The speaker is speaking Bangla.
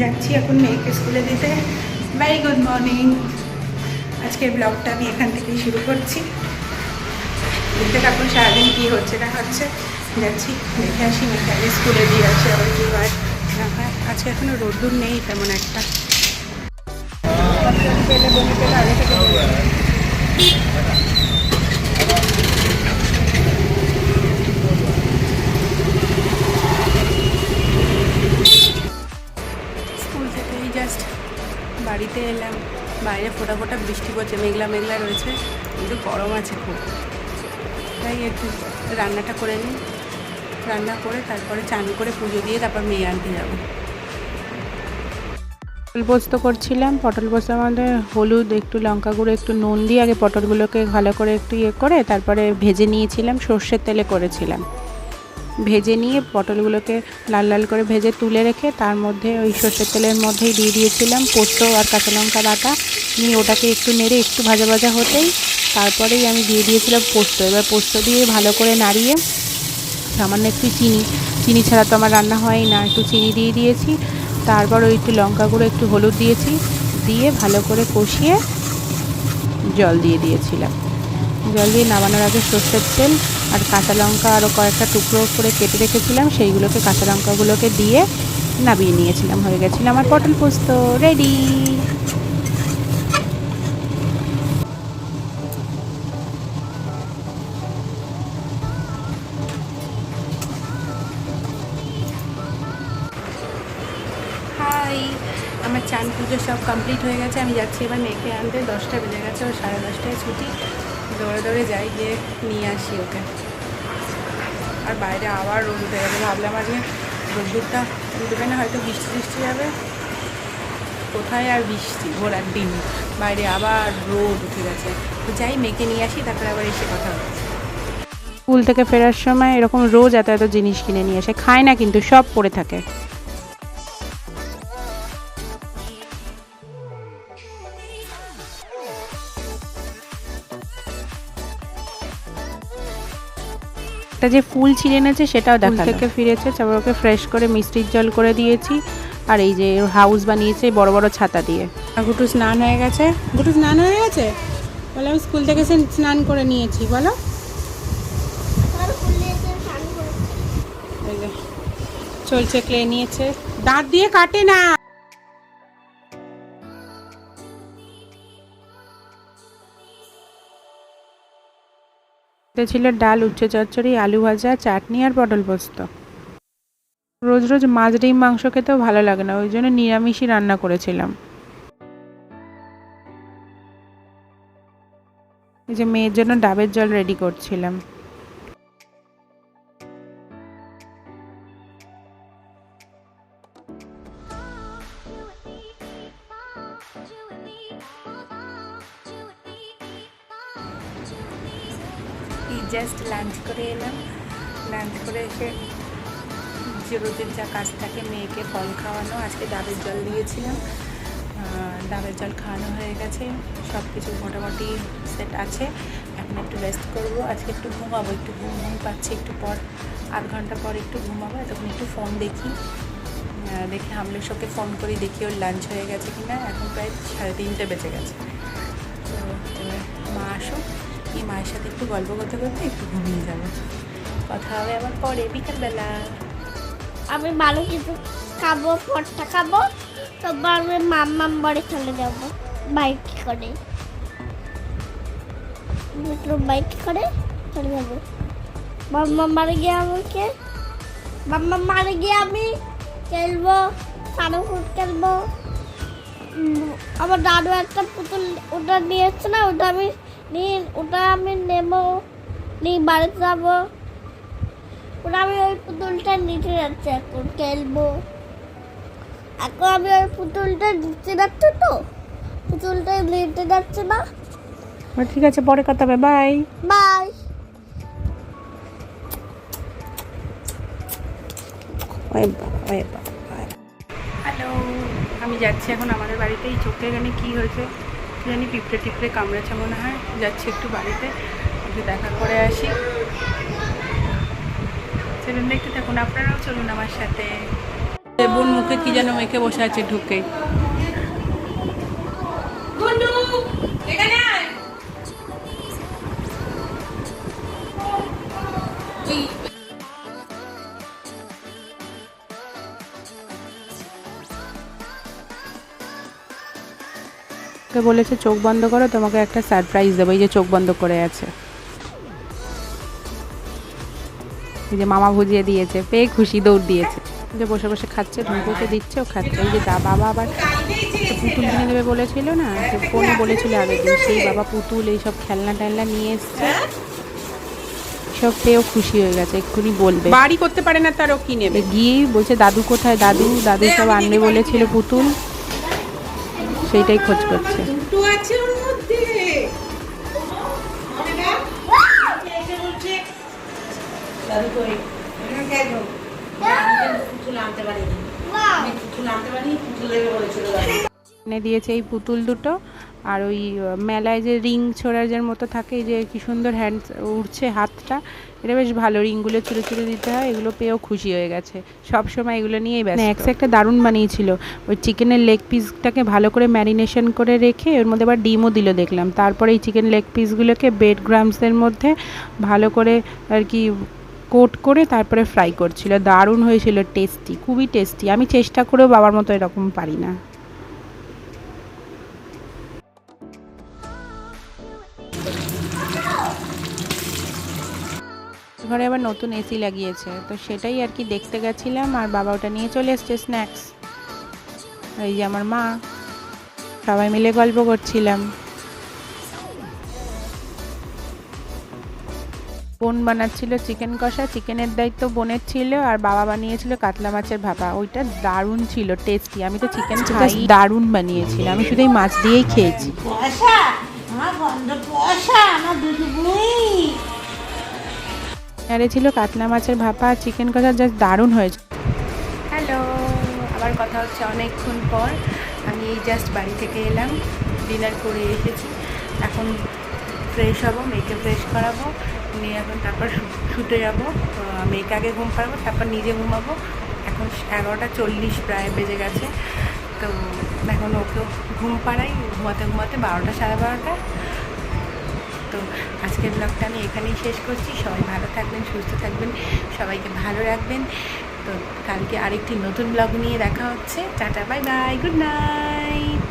যাচ্ছি এখন মেয়েকে স্কুলে দিতে। Very good morning. আজকের ব্লগটা আমি এখান থেকেই শুরু করছি। দেখতে থাকুন সারাদিন কী হচ্ছে না হচ্ছে। যাচ্ছি, দেখে আসি, মেয়েকে স্কুলে দিয়ে আসি, আবার কী হয় না হয়। আজকে এখনও রোদ্দুর নেই তেমন একটা। পেলে বমি পেলে আগে থেকে স্কুল থেকে জাস্ট বাড়িতে এলাম। বাইরে ফোটা ফোটা বৃষ্টি পড়ছে, মেঘলা মেঘলা রয়েছে, কিন্তু গরম আছে খুব। তাই একটু রান্নাটা করে নিই, রান্না করে তারপরে চান করে পুজো দিয়ে তারপর মেয়ে আনতে যাবো। পটল পোস্ত করছিলাম। পটল পোস্তের মধ্যে হলুদ, একটু লঙ্কা গুঁড়ো, একটু নুন দিয়ে আগে পটলগুলোকে ভালো করে একটু করে তারপরে ভেজে নিয়েছিলাম। সর্ষের তেলে করেছিলাম। ভেজে নিয়ে পটলগুলোকে লাল লাল করে ভেজে তুলে রেখে তার মধ্যে ওই সর্ষের তেলের মধ্যেই দিয়ে দিয়েছিলাম পোস্ত আর কাঁচা লঙ্কা বাটা। নিয়ে ওটাকে একটু নেড়ে একটু ভাজা ভাজা হতেই তারপরেই আমি দিয়ে দিয়েছিলাম পোস্ত। এবার পোস্ত দিয়ে ভালো করে নাড়িয়ে সামান্য একটু চিনি ছাড়া তো আমার রান্না হয়ই না, একটু চিনি দিয়ে দিয়েছি। তারপর ওই একটু লঙ্কা গুঁড়ো, একটু হলুদ দিয়েছি, দিয়ে ভালো করে কষিয়ে জল দিয়ে দিয়েছিলাম। জল দিয়ে নামানোর আগে সর্ষের তেল আর কাঁচা লঙ্কা আরও কয়েকটা টুকরো করে কেটে রেখেছিলাম, সেইগুলোকে কাঁচা লঙ্কাগুলোকে দিয়ে নামিয়ে নিয়েছিলাম। হয়ে গেছিলো আমার পটল পোস্ত রেডি। হাই, আমার চান পুজো সব কমপ্লিট হয়ে গেছে। আমি যাচ্ছি এবার মেয়েকে আনতে। 10টা বেজে গেছে, ওর 10:30টায় ছুটি। দৌড়ে দৌড়ে যাই, গিয়ে নিয়ে আসি ওকে। আর বাইরে আবার রোদ উঠে গেছে। ভাবলাম আজকে রোদ্দুরটা উঠবে না, হয়তো বৃষ্টি বৃষ্টি যাবে। কোথায় আর বৃষ্টি, ঘোরার দিন, বাইরে আবার রোদ উঠে গেছে। তো যাই, মেয়েকে নিয়ে আসি, তারপরে আবার এসে কথা হচ্ছে। স্কুল থেকে ফেরার সময় এরকম রোজ এত এত জিনিস কিনে নিয়ে আসে, খায় না কিন্তু সব পড়ে থাকে। একটা যে ফুল ছিঁড়ে এনেছে সেটাও দেখা থেকে ফিরেছে। তারপর ওকে ফ্রেশ করে মিষ্টির জল করে দিয়েছি। আর এই যে হাউস বানিয়েছে বড় বড় ছাতা দিয়ে। গুটু স্নান হয়ে গেছে। গুটু স্নান হয়ে গেছে বলে, আমি স্কুল থেকে স্নান করে নিয়েছি। বলো, চলছে, ক্লে নিয়েছে, দাঁত দিয়ে কাটে না। এটা ছিল ডাল, উচ্ছে চচ্চড়ি, আলু ভাজা, চাটনি আর পটল পোস্ত। রোজ রোজ মাছ ডিম মাংস খেতেও ভালো লাগে না, ওই জন্য নিরামিষই রান্না করেছিলাম। এই যে মেয়ের জন্য ডাবের জল রেডি করছিলাম। জাস্ট লাঞ্চ করে এলাম। লাঞ্চ করে এসে যে রোজের যা কাজ থাকে, মেয়েকে ফল খাওয়ানো, আজকে ডাবের জল দিয়েছিলাম। ডাবের জল খাওয়ানো হয়ে গেছে, সব কিছু মোটামুটি সেট আছে। এখন একটু রেস্ট করবো, আজকে একটু ঘুমাবো, একটু ঘুম পাচ্ছি। একটু পর 8 ঘন্টা পর একটু ঘুমাবো। তখন একটু ফোন দেখি, দেখে হামলেশকে ফোন করি, দেখি ওর লাঞ্চ হয়ে গেছে কিনা। এখন প্রায় 3:30 বেজে গেছে। তো মা আসুক, এই মায়ের সাথে একটু গল্প করতে করতে একটু ঘুমিয়ে যাবো। কথা হবে আবার পরে বিকালবেলা। আমি ভালো কিছু খাবো, পরটা খাবো, তারপর আমি মাম্মাম বাড়ি চলে যাবো বাইক করে। বাইক করে চলে যাবো মাম্মাম বাড়ি গিয়ে। মাম্মাম বাড়ি গিয়ে আমি খেলবো, সানুকুট খেলবো। আমার দাদু একটা পুতুল ওটা নিয়ে এসছে না, ওটা আমি নেবো, নিয়ে বাড়িতে যাবো। ওটা আমি ওই পুতুলটা নিতে যাচ্ছি, এখন খেলবো। এখন আমি ওই পুতুলটা নিতে যাচ্ছি, তো পুতুলটা নিতে যাচ্ছে না। ঠিক আছে, পরে কথা হবে। Bye bye. হ্যালো, আমি যাচ্ছি এখন আমাদের বাড়িতে। এই চোখে জানি কী হয়েছে, জানি পিঁপড়ে টিপড়ে কামড়েছে মনে হয়। যাচ্ছি একটু বাড়িতে, একটু দেখা করে আসি। চলুন দেখতে থাকুন, আপনারাও চলুন আমার সাথে। বোন মুখে কি যেন মেখে বসে আছে ঢুকে। ওকে বলেছে চোখ বন্ধ করো, তোমাকে একটা সারপ্রাইজ দেবো। এই যে চোখ বন্ধ করে আছে, এই যে মামা ভুজিয়ে দিয়েছে, পেয়ে খুশি দৌড় দিয়েছে। যে বসে বসে খাচ্ছে, ঢুকুকে দিচ্ছে, ও খাচ্ছে। এই যে বাবা আবার পুতুল কিনে দেবে বলেছিল না, ফোনে বলেছিল আগের দিন, সেই বাবা পুতুল এইসব খেলনা টেলনা নিয়ে এসছে, সব পেয়েও খুশি হয়ে গেছে। এক্ষুনি বলবে, বাড়ি করতে পারে না তারও কি নেবে। গিয়ে বলছে দাদু কোথায়, দাদু দাদু সব আনবে বলেছিল পুতুল, সেইটাই খোঁজ করছে। এনে দিয়েছে এই পুতুল দুটো, আর ওই মেলায় যে রিং ছোড়ার যার মতো থাকে, যে কি সুন্দর হ্যান্ড উঠছে হাতটা, এটা বেশ ভালো, রিংগুলো ছুঁড়ে ছুঁড়ে দিতে হয়। এগুলো পেয়েও খুশি হয়ে গেছে, সব সময় এগুলো নিয়েই ব্যস্ত। নেক্সট একটা দারুণ বানিয়েছিল, ওই চিকেনের লেগ পিসটাকে ভালো করে ম্যারিনেশন করে রেখে ওর মধ্যে আবার ডিমও দিল দেখলাম। তারপরে এই চিকেন লেগ পিসগুলোকে ব্রেড ক্রাম্বসের মধ্যে ভালো করে আর কি কোট করে তারপরে ফ্রাই করছিল। দারুণ হয়েছিল, টেস্টি, খুবই টেস্টি। আমি চেষ্টা করেও বাবার মতো এরকম পারি না। ঘরে আবার নতুন এসি লাগিয়েছে, তো সেটাই আর কি দেখতে গেছিলাম, আর বাবা ওটা নিয়ে চলে এসছে স্ন্যাক্স। এই যে আমার মা, সবাই মিলে গল্প করছিলাম। বোন বানাচ্ছিল চিকেন কষা, চিকেনের দায়িত্ব বোনের ছিল, আর বাবা বানিয়েছিল কাতলা মাছের ভাপা। ওইটা দারুণ ছিল, টেস্টি। আমি তো চিকেন খাই, দারুণ বানিয়েছিল। আমি শুধু এই মাছ দিয়েই খেয়েছি। আরে ছিল কাতলা মাছের ভাপা আর চিকেন কষা, জাস্ট দারুণ হয়েছে। হ্যালো, আবার কথা হচ্ছে অনেকক্ষণ পর। আমি এই জাস্ট বাড়ি থেকে এলাম, ডিনার করে এসেছি। এখন ফ্রেশ হব, মেয়েকে ফ্রেশ করাবো, নিয়ে এখন তারপর শুতে যাবো। মেয়েকে আগে ঘুম পাড়াবো, তারপর নিজে ঘুমাবো। এখন 11:40 প্রায় বেজে গেছে, তো এখন ওকেও ঘুম পাড়াই, ঘুমাতে ঘুমাতে 12টা, 12:30। তো আজকের ব্লগটা আমি এখানেই শেষ করছি। সবাই ভালো থাকবেন, সুস্থ থাকবেন, সবাইকে ভালো রাখবেন। তো কালকে আরেকটি নতুন ব্লগ নিয়ে দেখা হচ্ছে। Tata, bye bye, good night.